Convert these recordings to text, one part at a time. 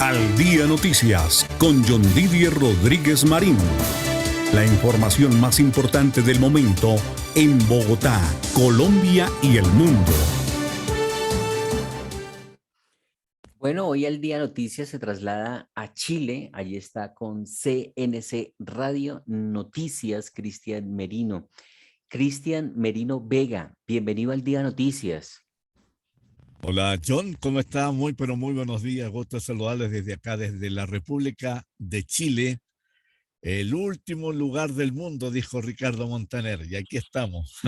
Al Día Noticias con John Didier Rodríguez Marín. La información más importante del momento en Bogotá, Colombia y el mundo. Bueno, hoy Al Día Noticias se traslada a Chile. Allí está con CNC Radio Noticias, Cristian Merino. Cristian Merino Vega, bienvenido al Día Noticias. Hola John, ¿cómo está? Muy, pero muy buenos días. Gusto saludarles desde acá, desde la República de Chile. El último lugar del mundo, dijo Ricardo Montaner, y aquí estamos.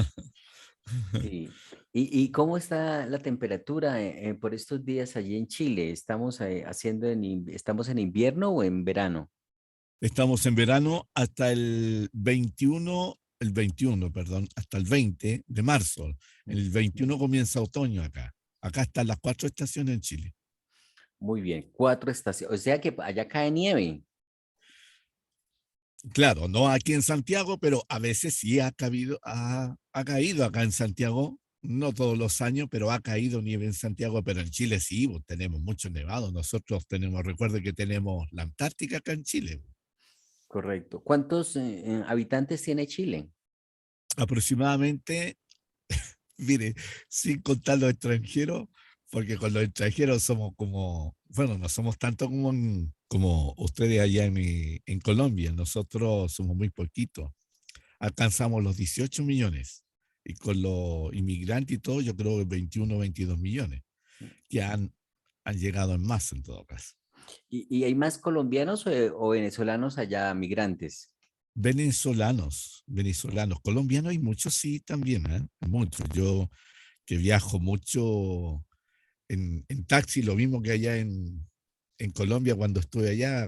Sí. ¿Y cómo está la temperatura por estos días allí en Chile? ¿Estamos estamos en invierno o en verano? Estamos en verano hasta perdón, hasta el 20 de marzo. El 21 comienza otoño acá. Acá están las 4 estaciones en Chile. Muy bien, 4 estaciones. O sea que allá cae nieve. Claro, no aquí en Santiago, pero a veces sí ha caído acá en Santiago, no todos los años, pero ha caído nieve en Santiago, pero en Chile sí, pues, tenemos mucho nevado. Nosotros tenemos, recuerde que tenemos la Antártica acá en Chile. Correcto. ¿Cuántos habitantes tiene Chile? Aproximadamente, mire, sin contar los extranjeros, porque con los extranjeros somos como, bueno, no somos tanto como ustedes allá en Colombia, nosotros somos muy poquitos. Alcanzamos los 18 millones. Y con los inmigrantes y todo, yo creo que 21 o 22 millones, que han llegado en masa en todo caso. ¿Y hay más colombianos o venezolanos allá, migrantes? Venezolanos, colombianos hay muchos, sí, también, ¿eh? Muchos. Yo que viajo mucho en taxi, lo mismo que allá en Colombia cuando estuve allá,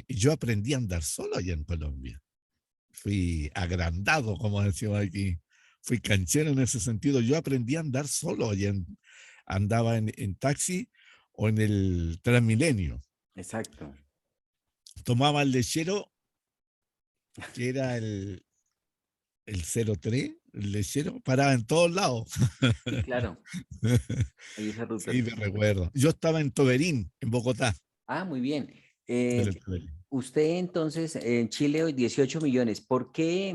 yo aprendí a andar solo allá en Colombia. Fui agrandado, como decimos aquí. Fui canchero en ese sentido. Yo aprendí a andar solo. Andaba en taxi o en el Transmilenio. Exacto. Tomaba el lechero, que era el 03, el lechero, paraba en todos lados. Sí, claro. Hay esas Sí, rutas. me recuerdo. Yo estaba en Toberín, en Bogotá. Ah, muy bien. En Eh, el Toberín. Usted entonces en Chile hoy 18 millones. ¿Por qué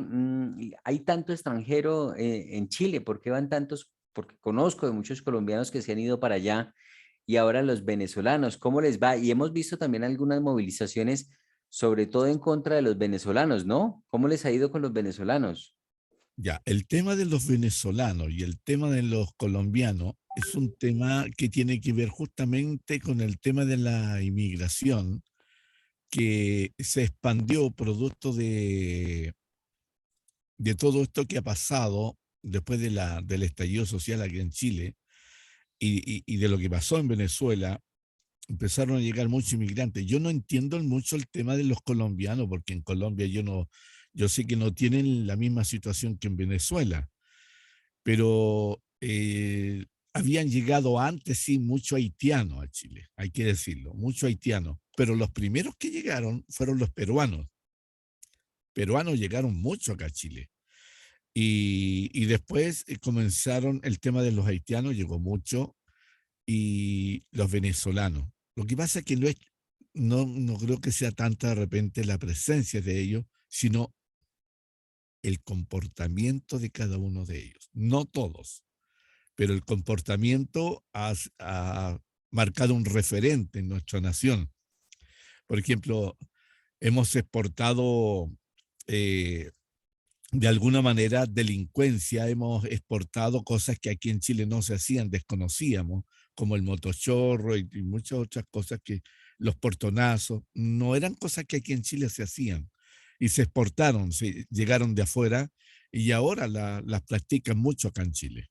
hay tanto extranjero en Chile? ¿Por qué van tantos? Porque conozco de muchos colombianos que se han ido para allá y ahora los venezolanos. ¿Cómo les va? Y hemos visto también algunas movilizaciones, sobre todo en contra de los venezolanos, ¿no? ¿Cómo les ha ido con los venezolanos? Ya, el tema de los venezolanos y el tema de los colombianos es un tema que tiene que ver justamente con el tema de la inmigración que se expandió producto de todo esto que ha pasado después del estallido social aquí en Chile y de lo que pasó en Venezuela. Empezaron a llegar muchos inmigrantes. Yo no entiendo mucho el tema de los colombianos, porque en Colombia yo sé que no tienen la misma situación que en Venezuela, pero habían llegado antes, sí, muchos haitianos a Chile, hay que decirlo, muchos haitianos, pero los primeros que llegaron fueron los peruanos. Peruanos llegaron mucho acá a Chile. Y después comenzaron el tema de los haitianos, llegó mucho, y los venezolanos. Lo que pasa es que no creo que sea tanta de repente la presencia de ellos, sino el comportamiento de cada uno de ellos. No todos, pero el comportamiento ha marcado un referente en nuestra nación. Por ejemplo, hemos exportado eh, de alguna manera delincuencia, hemos exportado cosas que aquí en Chile no se hacían, desconocíamos, como el motochorro y muchas otras cosas que los portonazos, no eran cosas que aquí en Chile se hacían y se exportaron, llegaron de afuera y ahora las practican mucho acá en Chile.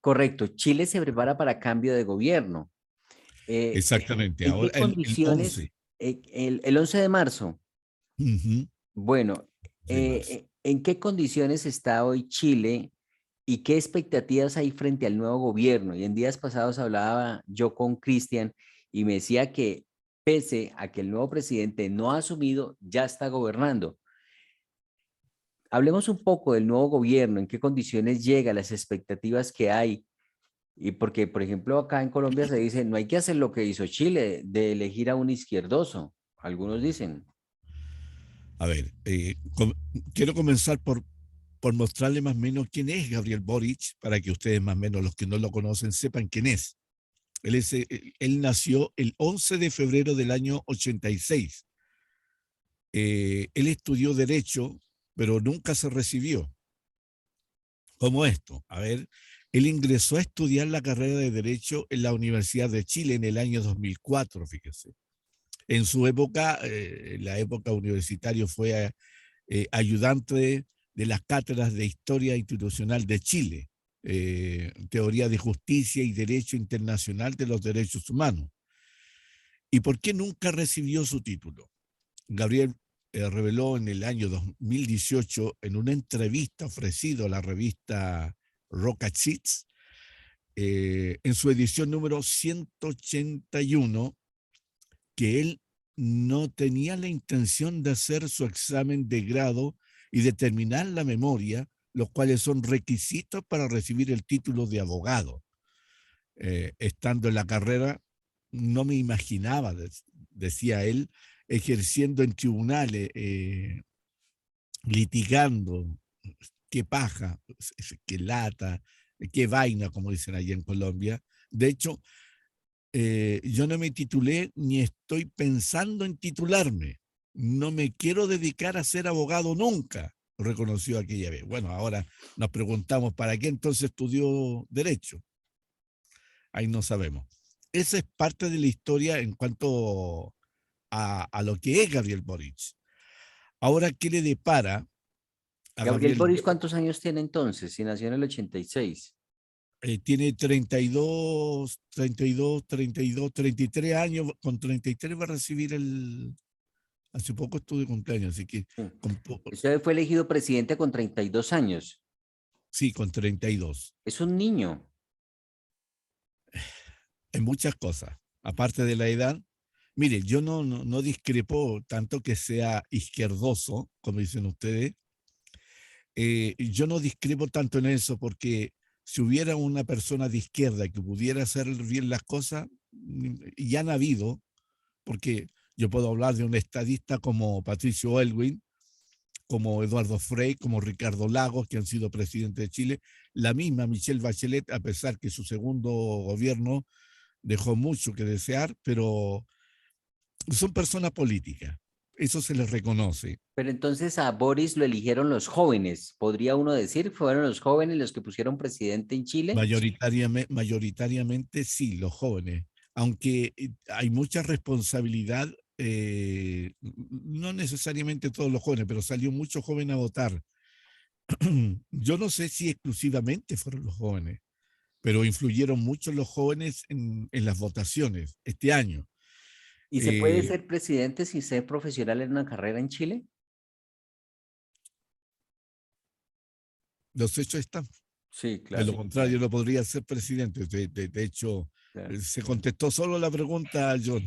Correcto. Chile se prepara para cambio de gobierno. Exactamente, ¿En ahora qué el condiciones? 11. El 11 de marzo. Ujú, Bueno, de marzo. ¿en qué condiciones está hoy Chile y qué expectativas hay frente al nuevo gobierno? Y en días pasados hablaba yo con Cristian y me decía que pese a que el nuevo presidente no ha asumido, ya está gobernando. Hablemos un poco del nuevo gobierno, en qué condiciones llega, las expectativas que hay. Y porque, por ejemplo, acá en Colombia se dice, no hay que hacer lo que hizo Chile, de elegir a un izquierdoso. Algunos dicen. A ver, quiero comenzar por mostrarle más o menos quién es Gabriel Boric, para que ustedes más o menos, los que no lo conocen, sepan quién es. Él nació el 11 de febrero del año 86. Él estudió Derecho, pero nunca se recibió. ¿Cómo esto? A ver, él ingresó a estudiar la carrera de Derecho en la Universidad de Chile en el año 2004, fíjese. En su época, la época universitaria, fue ayudante de las cátedras de Historia Institucional de Chile, Teoría de Justicia y Derecho Internacional de los Derechos Humanos. ¿Y por qué nunca recibió su título? Gabriel reveló en el año 2018 en una entrevista ofrecida a la revista Rock Sheets, en su edición número 181, que él no tenía la intención de hacer su examen de grado y de terminar la memoria, los cuales son requisitos para recibir el título de abogado. Estando en la carrera, no me imaginaba, decía él, ejerciendo en tribunales, litigando, qué paja, qué lata, qué vaina, como dicen allá en Colombia. De hecho, yo no me titulé ni estoy pensando en titularme. No me quiero dedicar a ser abogado nunca, reconoció aquella vez. Bueno, ahora nos preguntamos, ¿para qué entonces estudió Derecho? Ahí no sabemos. Esa es parte de la historia en cuanto a lo que es Gabriel Boric. Ahora, ¿qué le depara a Gabriel Gabriel? Boris, ¿cuántos años tiene entonces? Si nació en el 86. Tiene 33 años. Con 33 va a recibir el... Hace poco estuve de cumpleaños, así que... Sí. Con, Usted fue elegido presidente con 32 años. sí, con 32. Es un niño. En muchas cosas. Aparte de la edad, mire, yo no discrepo tanto que sea izquierdoso, como dicen ustedes. Yo no discrepo tanto en eso porque si hubiera una persona de izquierda que pudiera hacer bien las cosas, y han habido, porque yo puedo hablar de un estadista como Patricio Elwin, como Eduardo Frei, como Ricardo Lagos, que han sido presidentes de Chile, la misma Michelle Bachelet, a pesar que su segundo gobierno dejó mucho que desear, pero son personas políticas, eso se les reconoce. Pero entonces a Boris lo eligieron los jóvenes. ¿Podría uno decir? ¿Fueron los jóvenes los que pusieron presidente en Chile? Mayoritariamente sí, los jóvenes, aunque hay mucha responsabilidad, no necesariamente todos los jóvenes, pero salió mucho joven a votar. Yo no sé si exclusivamente fueron los jóvenes, pero influyeron mucho los jóvenes en las votaciones este año. ¿Y se puede Eh, ser presidente sin ser profesional en una carrera en Chile? los hechos están. Sí, De lo claro. contrario, no podría ser presidente. De hecho, Claro. se contestó solo la pregunta, John.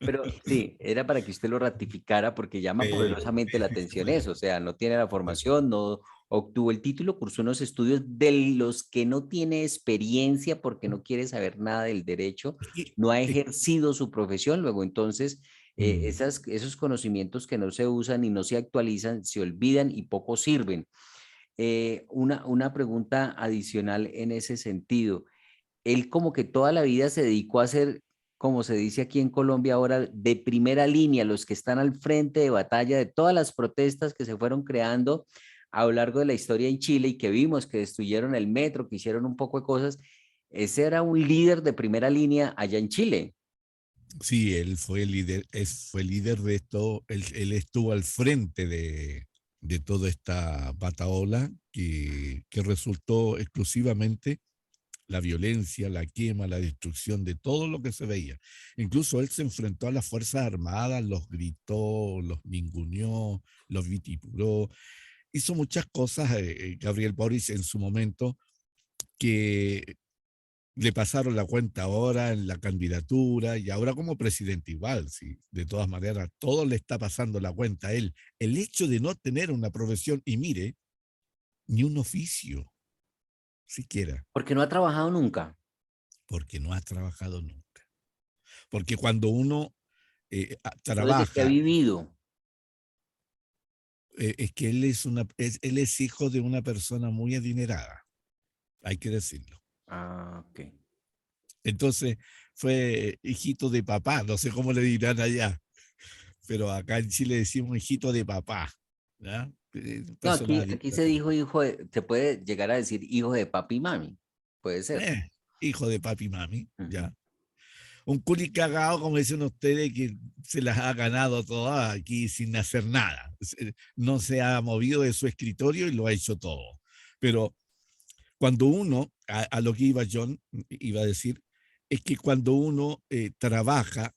Pero sí, era para que usted lo ratificara porque llama poderosamente la atención eso, o sea, no tiene la formación, no obtuvo el título, cursó unos estudios de los que no tiene experiencia porque no quiere saber nada del derecho, Y- no ha y- ejercido su profesión, luego entonces mm, esos conocimientos que no se usan y no se actualizan se olvidan y poco sirven. Una pregunta adicional en ese sentido. Él como que toda la vida se dedicó a ser, como se dice aquí en Colombia ahora, de primera línea, los que están al frente de batalla de todas las protestas que se fueron creando a lo largo de la historia en Chile y que vimos que destruyeron el metro, que hicieron un poco de cosas. Ese era un líder de primera línea allá en Chile. Sí, él fue el líder, fue líder de esto, él estuvo al frente de toda esta bataola que resultó exclusivamente la violencia, la quema, la destrucción de todo lo que se veía. Incluso él se enfrentó a las Fuerzas Armadas, los gritó, los ninguneó, los vitipuró, hizo muchas cosas, Gabriel Boric en su momento, que le pasaron la cuenta ahora en la candidatura y ahora como presidente igual, sí, de todas maneras, todo le está pasando la cuenta a él. El hecho de no tener una profesión, y mire, ni un oficio siquiera, Porque no ha trabajado nunca. porque no ha trabajado nunca. Porque cuando uno O desde que ha trabaja, vivido. es que él es hijo de una persona muy adinerada, hay que decirlo. Ah, ok. Entonces fue hijito de papá, no sé cómo le dirán allá, pero acá en Chile decimos hijito de papá, ¿ya? No, Persona aquí se dijo se puede llegar a decir hijo de papi y mami. Puede ser. hijo de papi y mami, Ujú. ¿ya? Un culi cagado, como dicen ustedes, que se las ha ganado todas aquí sin hacer nada. No se ha movido de su escritorio y lo ha hecho todo. Pero cuando uno, a lo que iba John, iba a decir, es que cuando uno trabaja,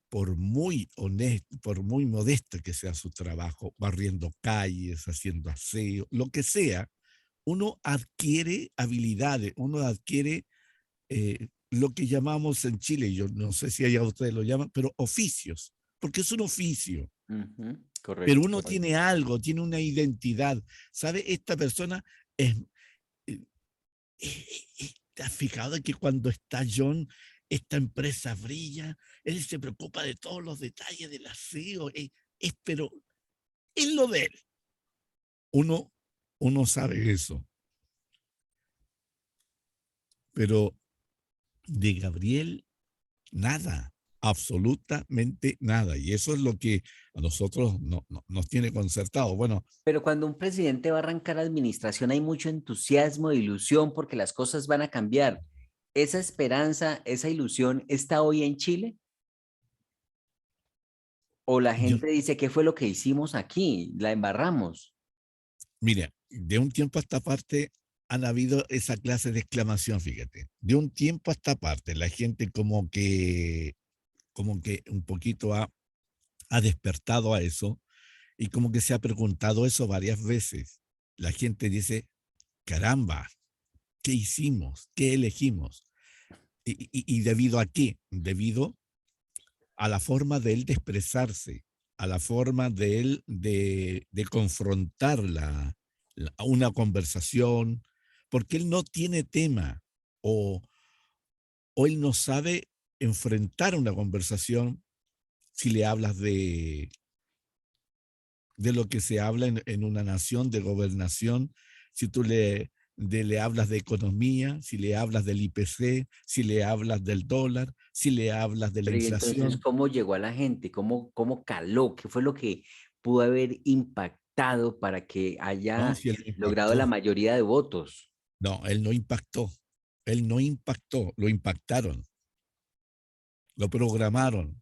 por muy honesto, por muy modesto que sea su trabajo, barriendo calles, haciendo aseo, lo que sea, uno adquiere habilidades, uno adquiere lo que llamamos en Chile, yo no sé si allá ustedes lo llaman, pero oficios, porque es un oficio, Ujú. pero Correcto, uno correcto. tiene algo, tiene una identidad. ¿Sabe? Esta persona es... eh, ¿Te has fijado que cuando está John, esta empresa brilla? Él se preocupa de todos los detalles del aseo, pero es lo de él. Uno, uno sabe eso, pero de Gabriel nada, absolutamente nada. Y eso es lo que a nosotros nos tiene concertado. Bueno, Pero cuando un presidente va a arrancar la administración hay mucho entusiasmo e ilusión porque las cosas van a cambiar. ¿Esa esperanza, esa ilusión está hoy en Chile? ¿O la yo, gente dice, qué fue lo que hicimos aquí? La embarramos. mira, de un tiempo a esta parte han habido esa clase de exclamación, fíjate. De un tiempo a esta parte, la gente como que un poquito ha despertado a eso y como que se ha preguntado eso varias veces. La gente dice, caramba, ¿qué hicimos? ¿Qué elegimos? ¿Y debido a qué? Debido a la forma de él de expresarse, a la forma de él de confrontar una conversación, porque él no tiene tema o, o él no sabe enfrentar una conversación si le hablas de lo que se habla en una nación, de gobernación, si tú le hablas de economía, si le hablas del IPC, si le hablas del dólar, si le hablas de la Pero y entonces, inflación. ¿cómo llegó a la gente? ¿Cómo caló? ¿Qué fue lo que pudo haber impactado para que No, haya si él no logrado la impactó. mayoría de votos? No, él no impactó. Él no impactó, lo impactaron, lo programaron.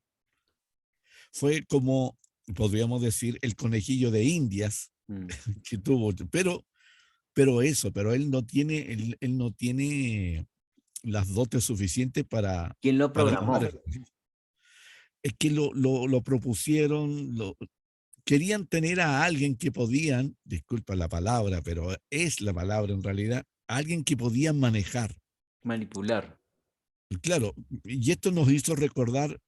Fue como, podríamos decir, el conejillo de Indias Mm. que tuvo, pero él no tiene las dotes suficientes ¿Quién lo para llamar. programó? Es que lo propusieron, querían tener a alguien que podían, disculpa la palabra, pero es la palabra en realidad, alguien que podían manejar. Manipular. Y claro, y esto nos hizo recordar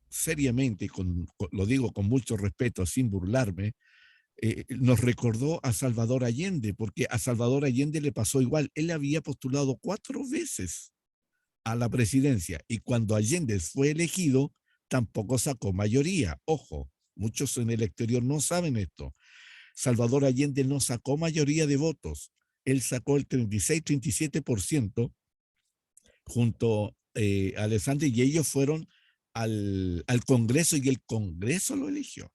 seriamente, lo digo con mucho respeto, sin burlarme, nos recordó a Salvador Allende, porque a Salvador Allende le pasó igual. Él había postulado 4 veces a la presidencia y cuando Allende fue elegido, tampoco sacó mayoría. Ojo, muchos en el exterior no saben esto. Salvador Allende no sacó mayoría de votos. Él sacó el 36-37% junto a Alessandri y ellos fueron al Congreso y el Congreso lo eligió.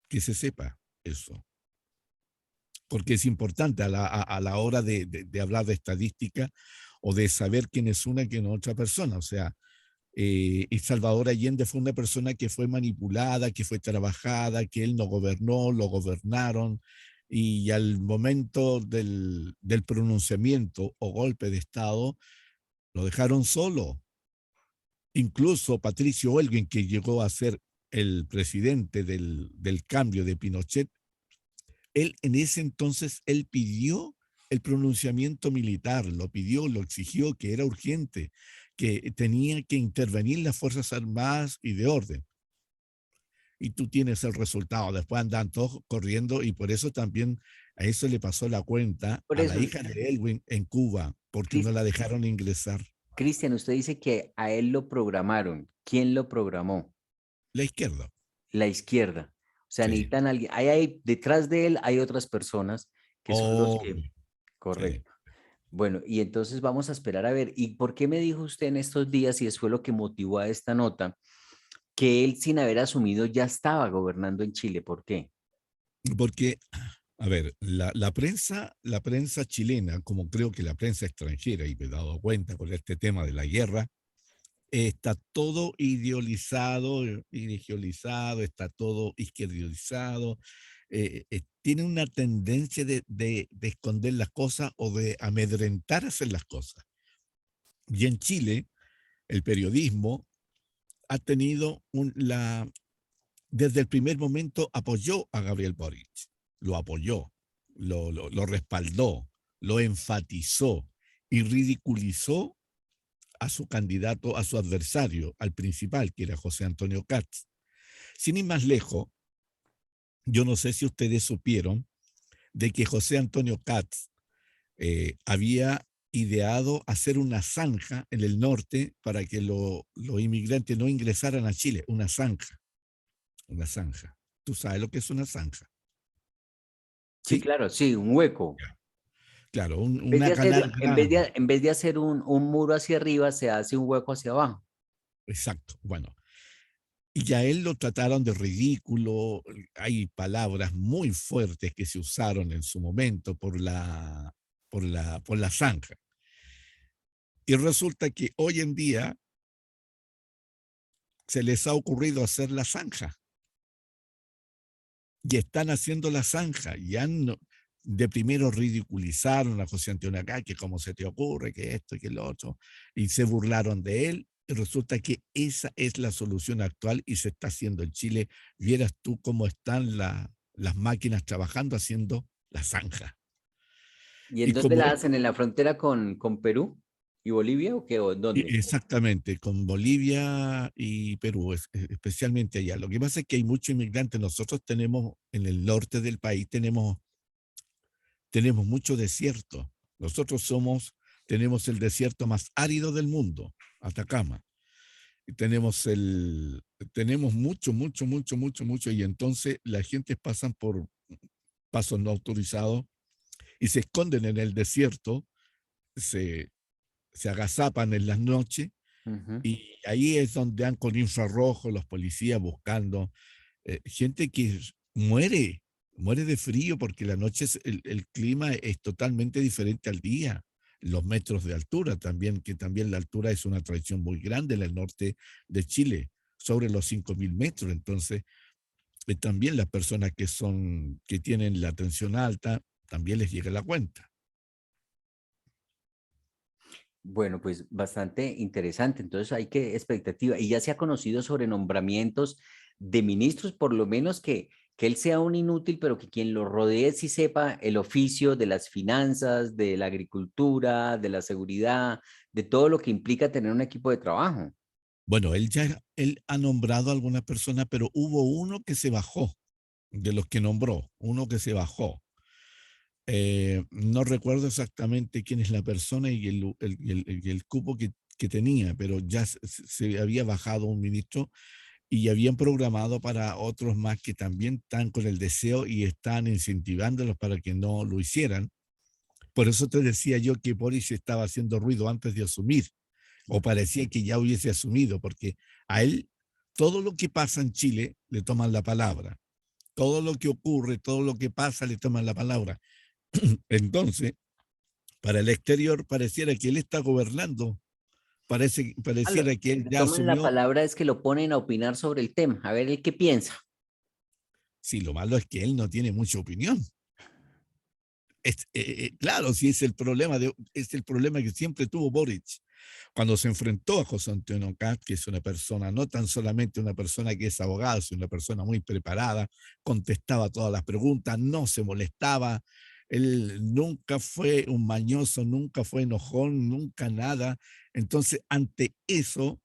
Que se sepa eso. Porque es importante a la hora de hablar de estadística o de saber quién es una y quién es otra persona. O sea, y Salvador Allende fue una persona que fue manipulada, que fue trabajada, que él no gobernó, lo gobernaron, y al momento del pronunciamiento o golpe de Estado, lo dejaron solo. Incluso Patricio Elwin, que llegó a ser el presidente del cambio de Pinochet, él en ese entonces, él pidió el pronunciamiento militar, lo pidió, lo exigió, que era urgente, que tenía que intervenir las Fuerzas Armadas y de orden. Y tú tienes el resultado, después andan todos corriendo y por eso también A eso le pasó la cuenta Por a la eso, hija de Elwin en Cuba, porque no Cris- la dejaron ingresar. Cristian, usted dice que a él lo programaron. ¿Quién lo programó? La izquierda, La izquierda. O sea, sí. necesitan a alguien. Detrás de él hay otras personas que son los que... Obvio, sí. Correcto. Bueno, y entonces vamos a esperar a ver. ¿Y por qué me dijo usted en estos días, y eso fue lo que motivó a esta nota, que él sin haber asumido ya estaba gobernando en Chile? ¿Por qué? Porque, a ver, la prensa chilena, como creo que la prensa extranjera, y me he dado cuenta con este tema de la guerra, está todo ideologizado, está todo izquierdizado, tiene una tendencia de esconder las cosas o de amedrentar a hacer las cosas. Y en Chile, el periodismo ha tenido desde el primer momento apoyó a Gabriel Boric, lo apoyó, lo respaldó, lo enfatizó y ridiculizó a su candidato, a su adversario, al principal, que era José Antonio Katz. Sin ir más lejos, yo no sé si ustedes supieron de que José Antonio Katz había ideado hacer una zanja en el norte para que los inmigrantes no ingresaran a Chile, una zanja, una zanja. ¿Tú sabes lo que es una zanja? Sí, ¿Sí? claro, sí, un hueco. Ya. Claro, En vez de una hacer, canal grande. en vez de hacer un muro hacia arriba, se hace un hueco hacia abajo. Exacto. Bueno, y a él lo trataron de ridículo. Hay palabras muy fuertes que se usaron en su momento por la zanja. Y resulta que hoy en día se les ha ocurrido hacer la zanja. Y están haciendo la zanja. De primero ridiculizaron a José Antonio acá, que cómo se te ocurre, que esto y que lo otro, y se burlaron de él. Y resulta que esa es la solución actual y se está haciendo en Chile. Vieras tú cómo están las máquinas trabajando haciendo la zanja. ¿Y en Y dónde como la es, hacen? ¿En la frontera con Perú y Bolivia o qué? ¿O en dónde? exactamente, con Bolivia y Perú, especialmente allá. Lo que pasa es que hay muchos inmigrantes. Nosotros tenemos, en el norte del país, tenemos mucho desierto. Nosotros tenemos el desierto más árido del mundo, Atacama. Y tenemos mucho, mucho, mucho, mucho, mucho. Y entonces la gente pasan por pasos no autorizados y se esconden en el desierto, se, se agazapan en las noches. Ujú. Y ahí es donde dan con infrarrojo los policías buscando gente que muere de frío porque la noche el clima es totalmente diferente al día. Los metros de altura también, que también la altura es una tradición muy grande en el norte de Chile, sobre los 5.000 metros. Entonces, también las personas que tienen la tensión alta, también les llega la cuenta. Bueno, pues bastante interesante. Entonces hay que expectativa. Y ya se ha conocido sobre nombramientos de ministros, por lo menos que él sea un inútil, pero que quien lo rodee sí sepa el oficio de las finanzas, de la agricultura, de la seguridad, de todo lo que implica tener un equipo de trabajo. Bueno, él ha nombrado a alguna persona, pero hubo uno que se bajó de los que nombró, uno que se bajó. No recuerdo exactamente quién es la persona y el cupo que tenía, pero ya se había bajado un ministro y habían programado para otros más que también están con el deseo y están incentivándolos para que no lo hicieran. Por eso te decía yo que Boris estaba haciendo ruido antes de asumir, o parecía que ya hubiese asumido, porque a él todo lo que pasa en Chile le toman la palabra. Todo lo que ocurre, todo lo que pasa, le toman la palabra. Entonces, para el exterior pareciera que él está gobernando, pareciera que él Le ya toman la asumió. palabra es que lo ponen a opinar sobre el tema, a ver el qué piensa. Sí, lo malo es que él no tiene mucha opinión. Claro, sí es el problema que siempre tuvo Boric. Cuando se enfrentó a José Antonio Kast, que es una persona, no tan solamente una persona que es abogado, sino una persona muy preparada, contestaba todas las preguntas, no se molestaba, él nunca fue un mañoso, nunca fue enojón, nunca nada. Entonces, ante eso,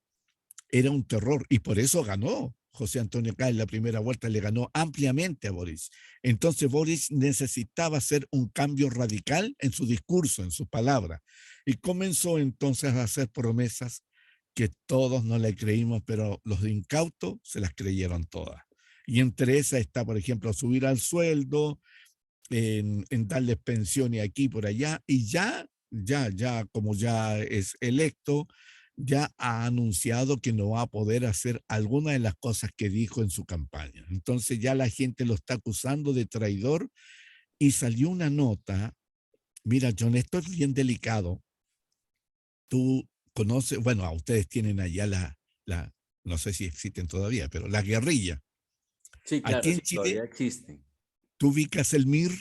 era un terror y por eso ganó. José Antonio Kast en la primera vuelta le ganó ampliamente a Boris. Entonces Boris necesitaba hacer un cambio radical en su discurso, en sus palabras. Y comenzó entonces a hacer promesas que todos no le creímos, pero los incautos se las creyeron todas. Y entre esas está, por ejemplo, subir al sueldo, en darles pensiones aquí y por allá, y ya, como ya es electo, ya ha anunciado que no va a poder hacer alguna de las cosas que dijo en su campaña. Entonces ya la gente lo está acusando de traidor y salió una nota. Mira, John, esto es bien delicado. Tú conoces, bueno, a ustedes tienen allá no sé si existen todavía, pero la guerrilla. Sí, Aquí claro, en sí, Chile, todavía existen. tú ubicas el MIR.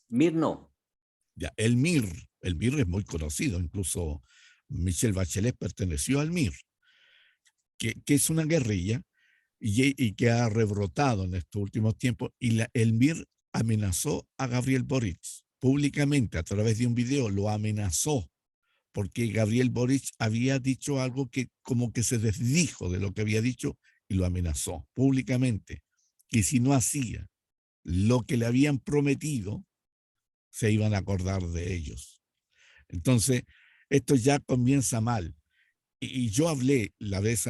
Mir no. Ya, el MIR es muy conocido, incluso Michelle Bachelet perteneció al MIR, que es una guerrilla y que ha rebrotado en estos últimos tiempos. Y el MIR amenazó a Gabriel Boric públicamente a través de un video, lo amenazó porque Gabriel Boric había dicho algo que como que se desdijo de lo que había dicho y lo amenazó públicamente. Y si no hacía lo que le habían prometido, se iban a acordar de ellos. Entonces, esto ya comienza mal. Y yo hablé la vez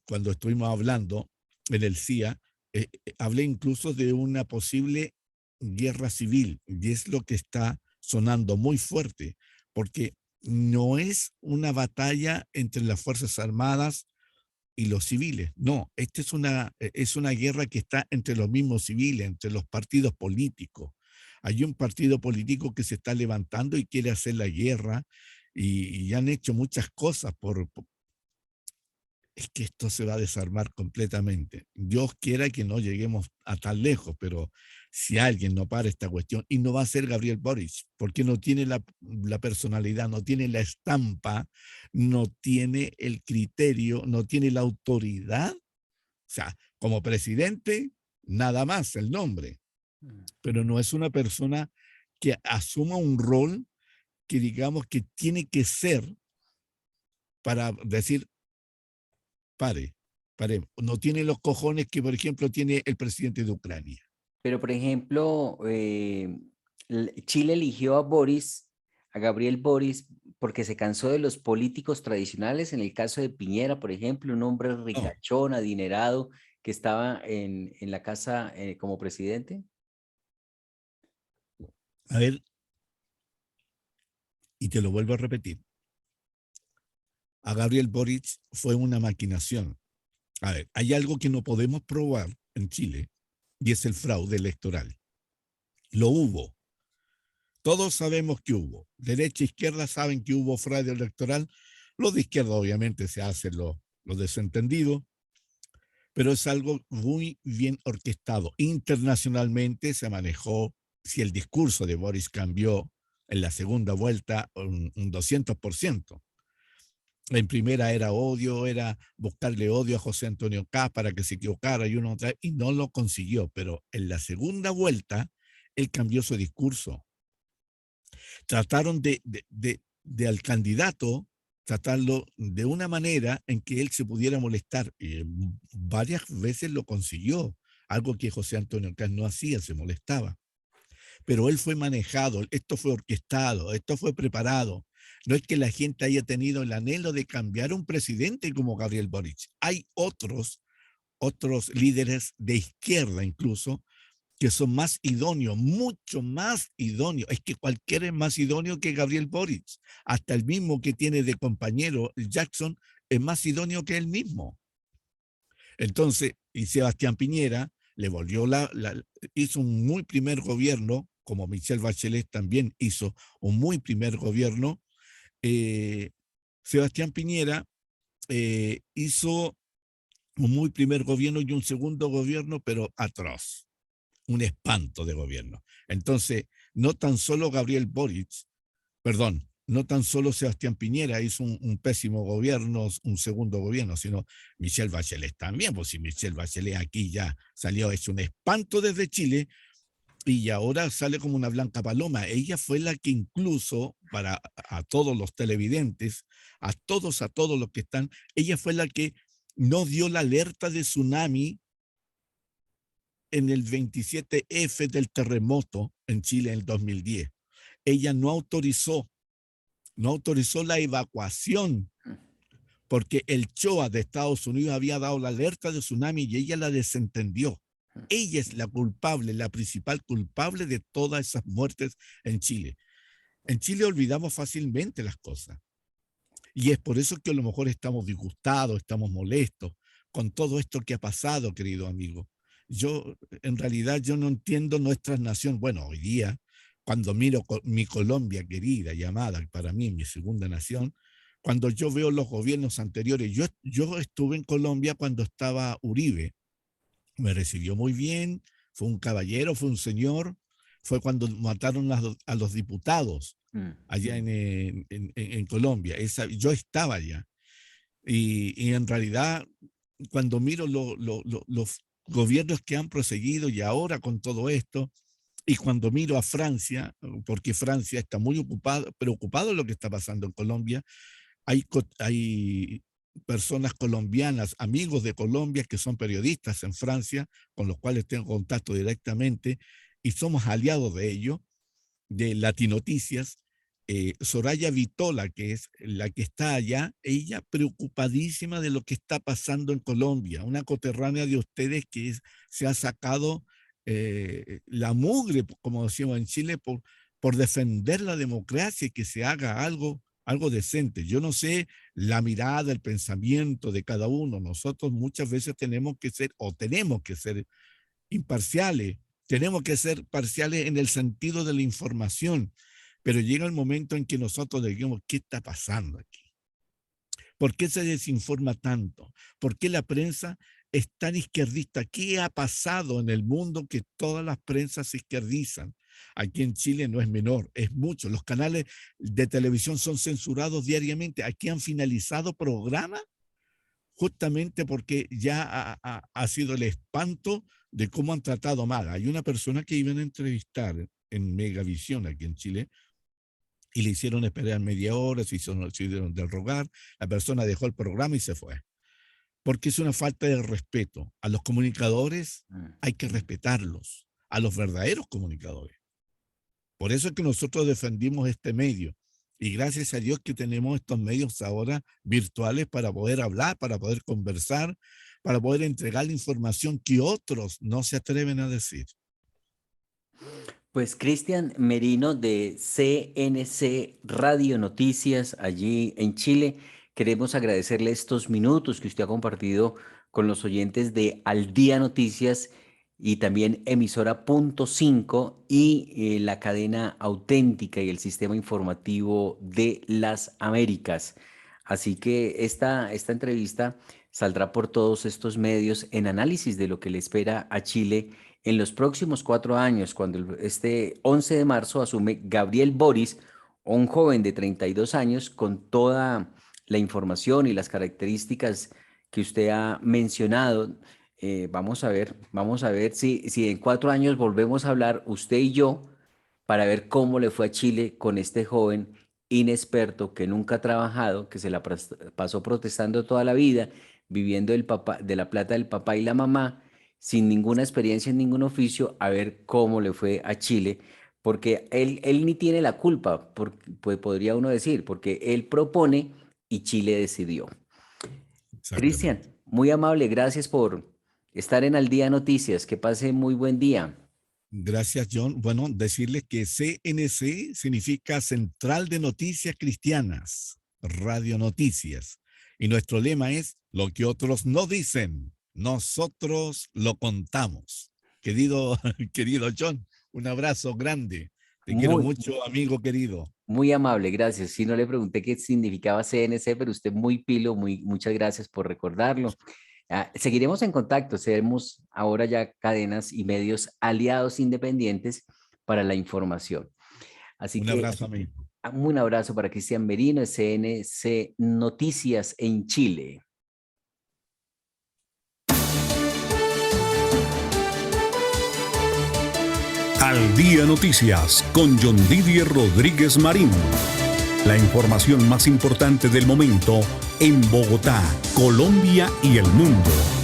cuando estuvimos hablando en el CIA, hablé incluso de una posible guerra civil, y es lo que está sonando muy fuerte, porque no es una batalla entre las Fuerzas Armadas y los civiles. No, esta es una guerra que está entre los mismos civiles, entre los partidos políticos. Hay un partido político que se está levantando y quiere hacer la guerra y han hecho muchas cosas es que esto se va a desarmar completamente. Dios quiera que no lleguemos a tan lejos, pero si alguien no para esta cuestión, y no va a ser Gabriel Boric, porque no tiene la personalidad, no tiene la estampa, no tiene el criterio, no tiene la autoridad. O sea, como presidente, nada más el nombre, pero no es una persona que asuma un rol que digamos que tiene que ser para decir, pare, no tiene los cojones que, por ejemplo, tiene el presidente de Ucrania. Pero, por ejemplo, Chile eligió a Gabriel Boris, porque se cansó de los políticos tradicionales. En el caso de Piñera, por ejemplo, un hombre No, ricachón, adinerado, que estaba en la casa como presidente. a ver, y te lo vuelvo a repetir, a Gabriel Boric fue una maquinación. A ver, hay algo que no podemos probar en Chile y es el fraude electoral. Lo hubo. Todos sabemos que hubo. Derecha e izquierda saben que hubo fraude electoral. Los de izquierda obviamente se hacen los desentendidos, pero es algo muy bien orquestado. Internacionalmente se manejó, si el discurso de Boris cambió en la segunda vuelta un 200%. En primera era odio, era buscarle odio a José Antonio Kast para que se equivocara y uno otra vez, y no lo consiguió. Pero en la segunda vuelta, él cambió su discurso. Trataron de al candidato tratarlo de una manera en que él se pudiera molestar. Y varias veces lo consiguió, algo que José Antonio Kast no hacía, se molestaba. Pero él fue manejado, esto fue orquestado, esto fue preparado. No es que la gente haya tenido el anhelo de cambiar un presidente como Gabriel Boric. Hay otros líderes de izquierda incluso que son más idóneos, mucho más idóneos. Es que cualquiera es más idóneo que Gabriel Boric. Hasta el mismo que tiene de compañero Jackson es más idóneo que él mismo. Entonces, y Sebastián Piñera le volvió hizo un muy primer gobierno, como Michelle Bachelet también hizo un muy primer gobierno. Sebastián Piñera hizo un muy primer gobierno y un segundo gobierno, pero atroz, un espanto de gobierno. Entonces, no tan solo Gabriel Boric, perdón, no tan solo Sebastián Piñera hizo un pésimo gobierno, un segundo gobierno, sino Michelle Bachelet también, pues si Michelle Bachelet aquí ya salió hecho un espanto desde Chile y ahora sale como una blanca paloma. Ella fue la que incluso, a todos los televidentes, a todos los que están, ella fue la que no dio la alerta de tsunami en el 27F del terremoto en Chile en el 2010. Ella no autorizó la evacuación porque el CHOA de Estados Unidos había dado la alerta de tsunami y ella la desentendió. Ella es la culpable, la principal culpable de todas esas muertes en Chile. En Chile olvidamos fácilmente las cosas. Y es por eso que a lo mejor estamos disgustados, estamos molestos con todo esto que ha pasado, querido amigo. En realidad, yo no entiendo nuestra nación. Bueno, hoy día, cuando miro mi Colombia querida, llamada para mí mi segunda nación, cuando yo veo los gobiernos anteriores, yo estuve en Colombia cuando estaba Uribe, me recibió muy bien, fue un caballero, fue un señor, fue cuando mataron a los diputados allá en Colombia. Yo estaba allá. Y en realidad, cuando miro los gobiernos que han proseguido y ahora con todo esto, y cuando miro a Francia, porque Francia está muy preocupado de lo que está pasando en Colombia, hay personas colombianas, amigos de Colombia que son periodistas en Francia, con los cuales tengo contacto directamente, y somos aliados de ellos, de Latinoticias. Soraya Vitola, que es la que está allá, ella preocupadísima de lo que está pasando en Colombia, una coterránea de ustedes que se ha sacado la mugre, como decimos en Chile, por defender la democracia y que se haga algo decente. Yo no sé la mirada, el pensamiento de cada uno. Nosotros muchas veces tenemos que ser imparciales, tenemos que ser parciales en el sentido de la información, pero llega el momento en que nosotros digamos, ¿qué está pasando aquí? ¿Por qué se desinforma tanto? ¿Por qué la prensa es tan izquierdista? ¿Qué ha pasado en el mundo que todas las prensas se izquierdizan? Aquí en Chile no es menor, es mucho. Los canales de televisión son censurados diariamente. Aquí han finalizado programas justamente porque ya ha sido el espanto de cómo han tratado mal. Hay una persona que iban a entrevistar en Megavisión aquí en Chile y le hicieron esperar media hora, se hicieron del rogar, la persona dejó el programa y se fue. Porque es una falta de respeto. A los comunicadores hay que respetarlos, a los verdaderos comunicadores. Por eso es que nosotros defendimos este medio. Y gracias a Dios que tenemos estos medios ahora virtuales para poder hablar, para poder conversar, para poder entregar la información que otros no se atreven a decir. Pues Cristian Merino de CNC Radio Noticias allí en Chile, queremos agradecerle estos minutos que usted ha compartido con los oyentes de Al Día Noticias y también emisora Punto 5 y la cadena auténtica y el sistema informativo de las Américas. Así que esta entrevista saldrá por todos estos medios en análisis de lo que le espera a Chile en los próximos 4 años, cuando este 11 de marzo asume Gabriel Boric, un joven de 32 años con toda la información y las características que usted ha mencionado. Vamos a ver si en 4 años volvemos a hablar usted y yo para ver cómo le fue a Chile con este joven inexperto que nunca ha trabajado, que se la pasó protestando toda la vida, viviendo de la plata del papá y la mamá, sin ninguna experiencia en ningún oficio, a ver cómo le fue a Chile, porque él ni tiene la culpa, pues podría uno decir, porque él propone y Chile decidió. Cristian, muy amable, gracias por estar en Al Día Noticias, que pase muy buen día. Gracias, John. Bueno, decirles que CNC significa Central de Noticias Cristianas, Radio Noticias. Y nuestro lema es, lo que otros no dicen, nosotros lo contamos. Querido John, un abrazo grande. Te quiero mucho, amigo querido. Muy amable, gracias. Sí, no le pregunté qué significaba CNC, pero usted muy pilo, muchas gracias por recordarlo. Seguiremos en contacto, seremos ahora ya cadenas y medios aliados independientes para la información. Así un abrazo, amigo. Un abrazo para Cristian Merino de CNC Noticias en Chile. Al Día Noticias con John Didier Rodríguez Marín. La información más importante del momento en Bogotá, Colombia y el mundo